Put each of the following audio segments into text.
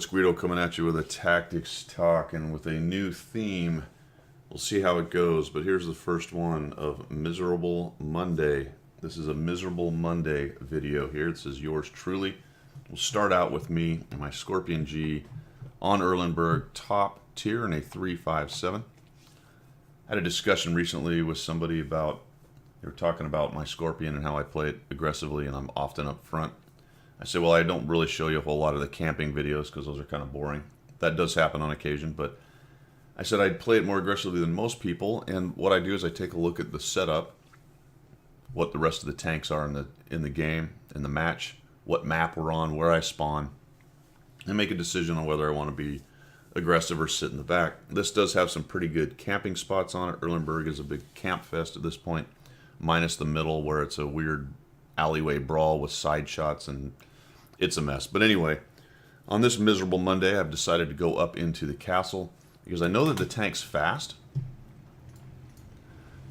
it's Guido coming at you with a tactics talk and with a new theme. We'll see how it goes, but here's the first one of Miserable Monday. This is a Miserable Monday video here. This is yours truly. We'll start out with me and my Scorpion G on Erlenberg, top tier in a 3.57. I had a discussion recently with somebody about, they were talking about my Scorpion and how I play it aggressively and I'm often up front. I said, well, I don't really show you a whole lot of the camping videos because those are kind of boring. That does happen on occasion, but I said I'd play it more aggressively than most people, and what I do is I take a look at the setup, what the rest of the tanks are in the game, in the match, what map we're on, where I spawn, and make a decision on whether I want to be aggressive or sit in the back. This does have some pretty good camping spots on it. Erlenberg is a big camp fest at this point, minus the middle where it's a weird alleyway brawl with side shots, and it's a mess. But anyway, on this miserable Monday, I've decided to go up into the castle because I know that the tank's fast.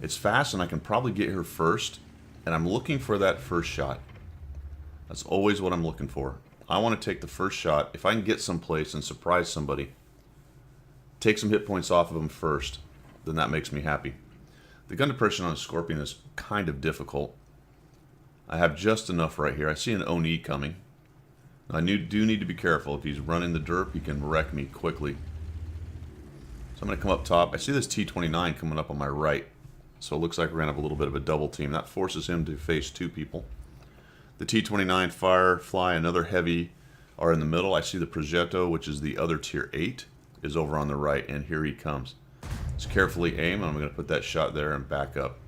It's fast and I can probably get here first, and I'm looking for that first shot. That's always what I'm looking for. I want to take the first shot. If I can get someplace and surprise somebody, take some hit points off of them first, then that makes me happy. The gun depression on a Scorpion is kind of difficult. I have just enough right here. I see an Oni coming. I do need to be careful. If he's running the derp, he can wreck me quickly. So I'm going to come up top. I see this T-29 coming up on my right. So it looks like we're going to have a little bit of a double team. That forces him to face two people. The T-29, Firefly, another heavy are in the middle. I see the Progetto, which is the other tier 8, is over on the right. And here he comes. Just carefully aim. And I'm going to put that shot there and back up.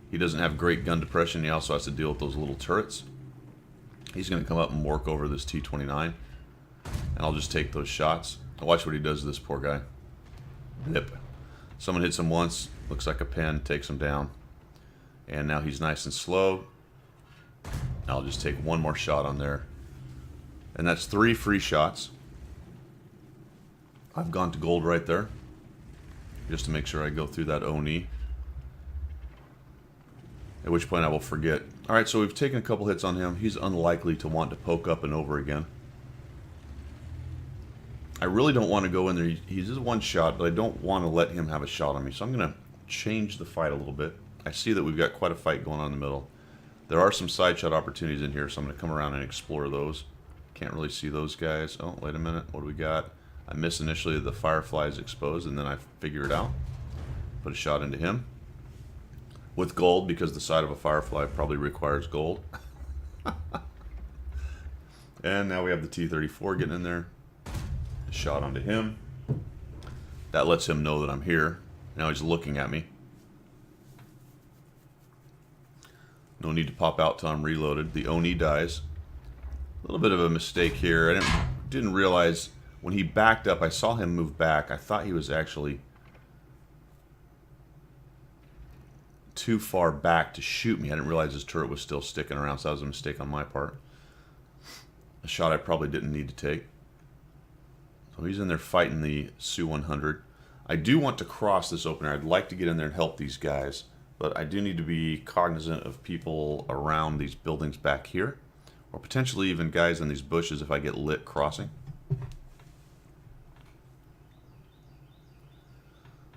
He doesn't have great gun depression. He also has to deal with those little turrets. He's going to come up and work over this T-29. And I'll just take those shots. Watch what he does to this poor guy. Yep. Someone hits him once. Looks like a pen. Takes him down. And now he's nice and slow. I'll just take one more shot on there. And that's 3 free shots. I've gone to gold right there. Just to make sure I go through that Oni. At which point I will forget. Alright, so we've taken a couple hits on him. He's unlikely to want to poke up and over again. I really don't want to go in there. He's just one shot, but I don't want to let him have a shot on me. So I'm going to change the fight a little bit. I see that we've got quite a fight going on in the middle. There are some side shot opportunities in here, so I'm going to come around and explore those. Can't really see those guys. Oh, wait a minute. What do we got? I missed initially. The Firefly is exposed, and then I figure it out. Put a shot into him. With gold, because the side of a Firefly probably requires gold. And now we have the T-34 getting in there. A shot onto him. That lets him know that I'm here. Now he's looking at me. No need to pop out till I'm reloaded. The Oni dies. A little bit of a mistake here. I didn't realize when he backed up, I saw him move back. I thought he was actually too far back to shoot me. I didn't realize his turret was still sticking around, so that was a mistake on my part. A shot I probably didn't need to take. So he's in there fighting the Su-100. I do want to cross this opener. I'd like to get in there and help these guys, but I do need to be cognizant of people around these buildings back here, or potentially even guys in these bushes if I get lit crossing.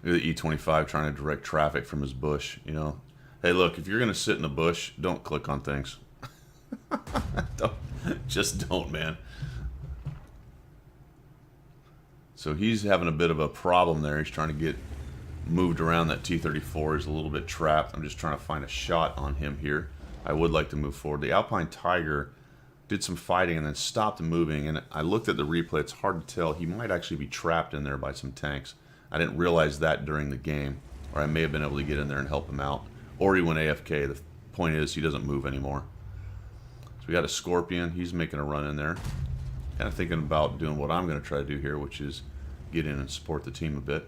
Look at the E-25 trying to direct traffic from his bush, you know. Hey, look, if you're going to sit in a bush, don't click on things. Just don't, man. So he's having a bit of a problem there. He's trying to get moved around. That T-34 is a little bit trapped. I'm just trying to find a shot on him here. I would like to move forward. The Alpine Tiger did some fighting and then stopped moving. And I looked at the replay. It's hard to tell. He might actually be trapped in there by some tanks. I didn't realize that during the game, or I may have been able to get in there and help him out. Or he went AFK. The point is, he doesn't move anymore. So we got a Scorpion. He's making a run in there. Kind of thinking about doing what I'm going to try to do here, which is get in and support the team a bit.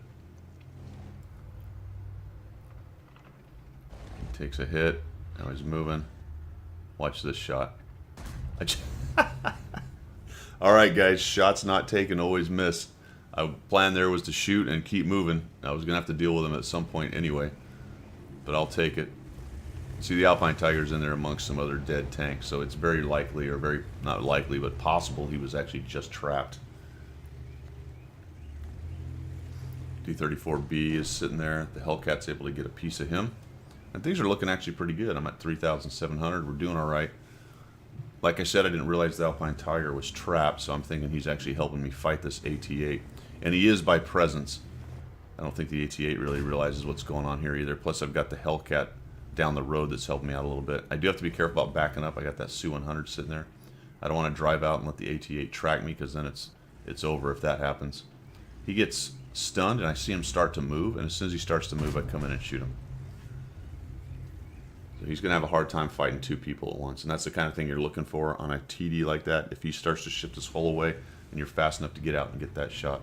He takes a hit. Now he's moving. Watch this shot. Alright guys, shots not taken, always miss. Our plan there was to shoot and keep moving. I was going to have to deal with him at some point anyway. But I'll take it. See, the Alpine Tiger's in there amongst some other dead tanks, so it's very likely, or very, not likely, but possible he was actually just trapped. T-34B is sitting there. The Hellcat's able to get a piece of him. And things are looking actually pretty good. I'm at 3,700. We're doing all right. Like I said, I didn't realize the Alpine Tiger was trapped, so I'm thinking he's actually helping me fight this AT-8. And he is by presence. I don't think the AT-8 really realizes what's going on here either. Plus, I've got the Hellcat down the road that's helping me out a little bit. I do have to be careful about backing up. I got that Su-100 sitting there. I don't want to drive out and let the AT-8 track me, because then it's over if that happens. He gets stunned, and I see him start to move, and as soon as he starts to move, I come in and shoot him. So he's going to have a hard time fighting two people at once, and that's the kind of thing you're looking for on a TD like that. If he starts to shift his hull away, and you're fast enough to get out and get that shot.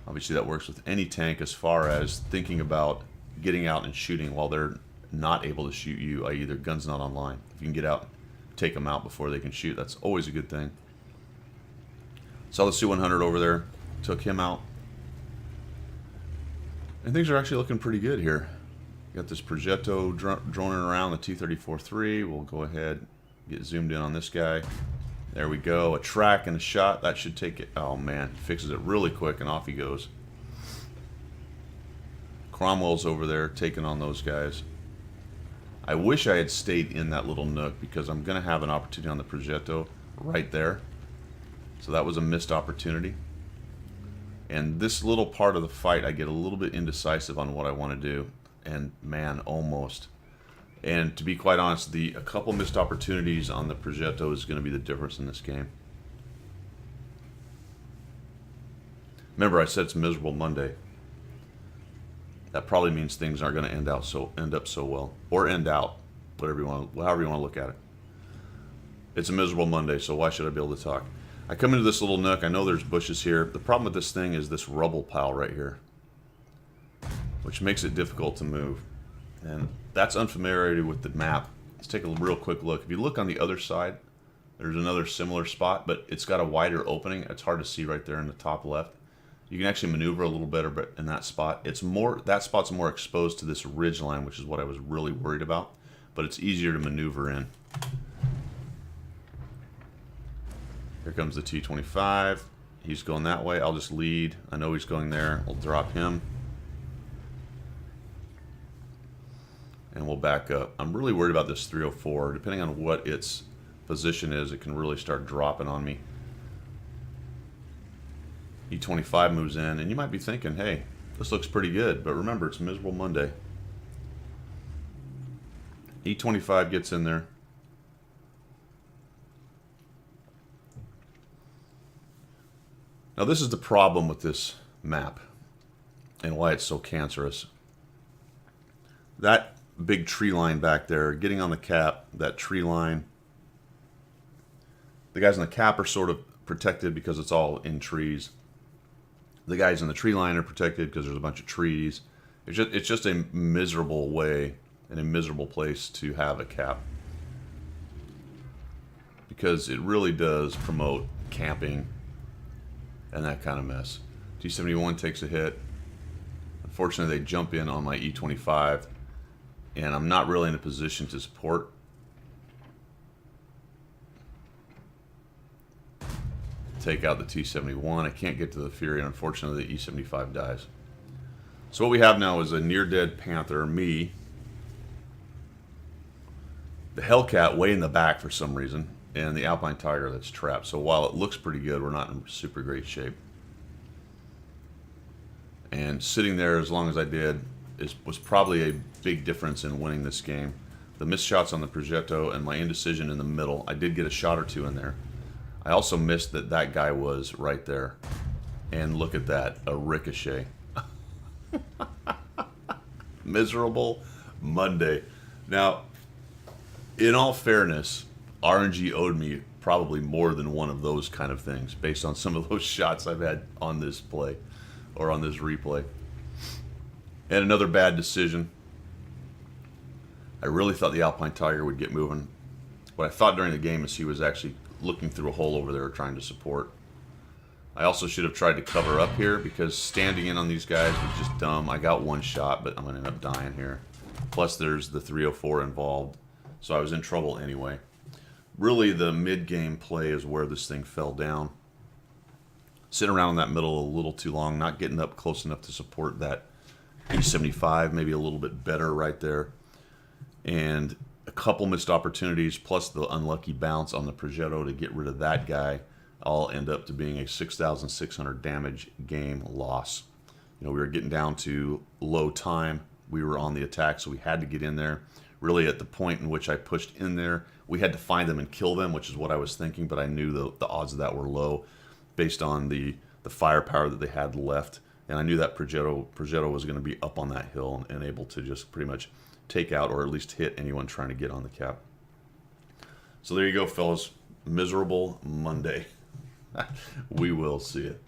Obviously, that works with any tank as far as thinking about getting out and shooting while they're not able to shoot you, i.e. their gun's not online. If you can get out, take them out before they can shoot, that's always a good thing. Saw the Su-100 over there, took him out. And things are actually looking pretty good here. Got this Progetto droning around, the T-34-3. We'll go ahead, get zoomed in on this guy. There we go, a track and a shot. That should take it. Oh man, fixes it really quick and off he goes. Cromwell's over there taking on those guys. I wish I had stayed in that little nook, because I'm going to have an opportunity on the Progetto right there. So that was a missed opportunity. And this little part of the fight, I get a little bit indecisive on what I want to do. And man, almost. And to be quite honest, a couple missed opportunities on the Progetto is going to be the difference in this game. Remember, I said it's miserable Monday. That probably means things aren't going to end up so well, or end out, however you want to look at it. It's a miserable Monday, so why should I be able to talk? I come into this little nook. I know there's bushes here. The problem with this thing is this rubble pile right here, which makes it difficult to move. And that's unfamiliarity with the map. Let's take a real quick look. If you look on the other side, there's another similar spot, but it's got a wider opening. It's hard to see right there in the top left. You can actually maneuver a little better, but in that spot, that spot's more exposed to this ridge line, which is what I was really worried about. But it's easier to maneuver in. Here comes the T-25. He's going that way. I'll just lead. I know he's going there. I'll drop him. And we'll back up. I'm really worried about this 304. Depending on what its position is, it can really start dropping on me. E-25 moves in, and you might be thinking, hey, this looks pretty good, but remember, it's miserable Monday. E-25 gets in there. Now, this is the problem with this map and why it's so cancerous. That big tree line back there, getting on the cap, that tree line, the guys in the cap are sort of protected because it's all in trees. The guys in the tree line are protected because there's a bunch of trees. It's just a miserable way and a miserable place to have a cap, because it really does promote camping and that kind of mess. T-71 takes a hit. Unfortunately, they jump in on my E-25, and I'm not really in a position to support. Take out the T-71. I can't get to the Fury, and unfortunately the E-75 dies. So what we have now is a near-dead Panther, me, the Hellcat way in the back for some reason, and the Alpine Tiger that's trapped. So while it looks pretty good, we're not in super great shape. And sitting there as long as I did was probably a big difference in winning this game. The missed shots on the Progetto and my indecision in the middle. I did get a shot or two in there. I also missed that guy was right there. And look at that, a ricochet. Miserable Monday. Now, in all fairness, RNG owed me probably more than one of those kind of things based on some of those shots I've had on this play or on this replay. And another bad decision. I really thought the Alpine Tiger would get moving. What I thought during the game is he was actually looking through a hole over there trying to support. I also should have tried to cover up here, because standing in on these guys was just dumb. I got one shot, but I'm going to end up dying here. Plus, there's the 304 involved. So I was in trouble anyway. Really, the mid-game play is where this thing fell down. Sitting around in that middle a little too long, not getting up close enough to support that E75, maybe a little bit better right there. And a couple missed opportunities, plus the unlucky bounce on the Progetto to get rid of that guy, all end up to being a 6,600 damage game loss. You know, we were getting down to low time. We were on the attack, so we had to get in there. Really, at the point in which I pushed in there, we had to find them and kill them, which is what I was thinking, but I knew the odds of that were low based on the firepower that they had left. And I knew that Progetto was going to be up on that hill and able to just pretty much take out or at least hit anyone trying to get on the cap. So there you go, fellas. Miserable Monday. We will see it.